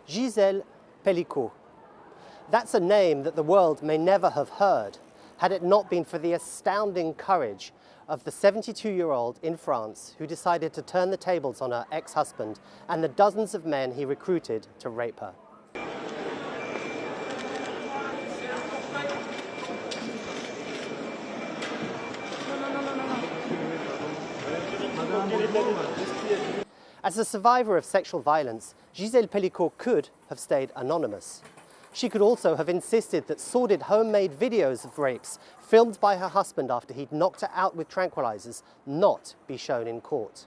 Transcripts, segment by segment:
Gisèle Pélicott. That's a name that the world may never have heard had it not been for the astounding courage of the 72-year-old in France who decided to turn the tables on her ex-husband and the dozens of men he recruited to rape her. As a survivor of sexual violence, Gisèle Pélicott could have stayed anonymous. She could also have insisted that sordid homemade videos of rapes filmed by her husband after he'd knocked her out with tranquilizers not be shown in court.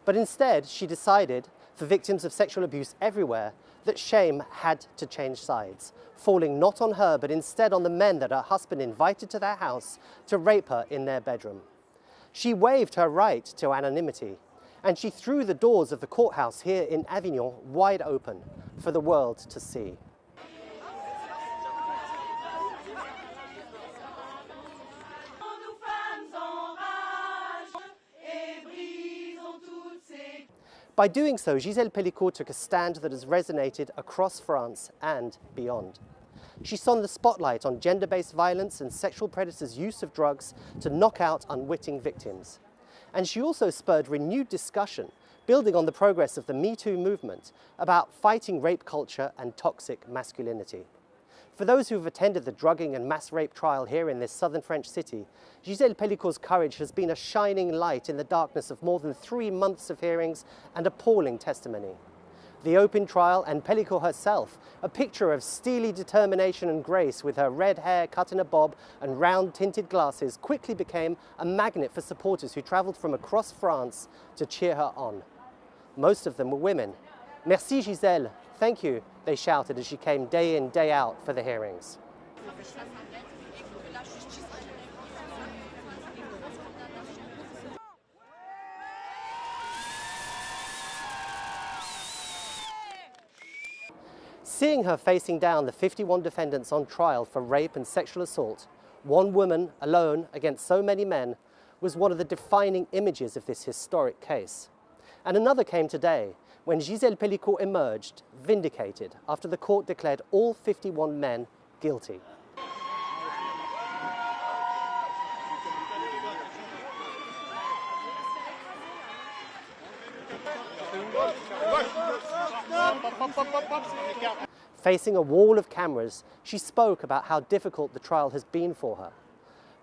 But instead, she decided, for victims of sexual abuse everywhere, that shame had to change sides, falling not on her but instead on the men that her husband invited to their house to rape her in their bedroom. She waived her right to anonymity, and she threw the doors of the courthouse here in Avignon wide open for the world to see. By doing so, Gisèle Pélicott took a stand that has resonated across France and beyond. She shone the spotlight on gender-based violence and sexual predators' use of drugs to knock out unwitting victims. And she also spurred renewed discussion, building on the progress of the Me Too movement, about fighting rape culture and toxic masculinity. For those who have attended the drugging and mass rape trial here in this southern French city, Gisèle Pélicott's courage has been a shining light in the darkness of more than 3 months of hearings and appalling testimony. The open trial and Pelicot herself, a picture of steely determination and grace with her red hair cut in a bob and round tinted glasses, quickly became a magnet for supporters who travelled from across France to cheer her on. Most of them were women. Merci Gisèle, thank you, they shouted as she came day in, day out for the hearings. Seeing her facing down the 51 defendants on trial for rape and sexual assault, one woman alone against so many men, was one of the defining images of this historic case. And another came today, when Gisèle Pélicott emerged, vindicated, after the court declared all 51 men guilty. Facing a wall of cameras, she spoke about how difficult the trial has been for her.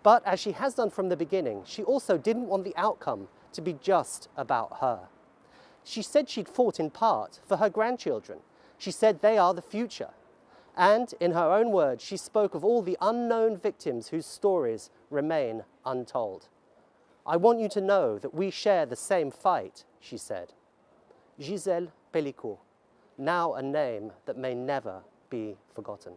But as she has done from the beginning, she also didn't want the outcome to be just about her. She said she'd fought in part for her grandchildren. She said they are the future. And in her own words, she spoke of all the unknown victims whose stories remain untold. I want you to know that we share the same fight, she said. Gisèle Pélicott, now a name that may never be forgotten.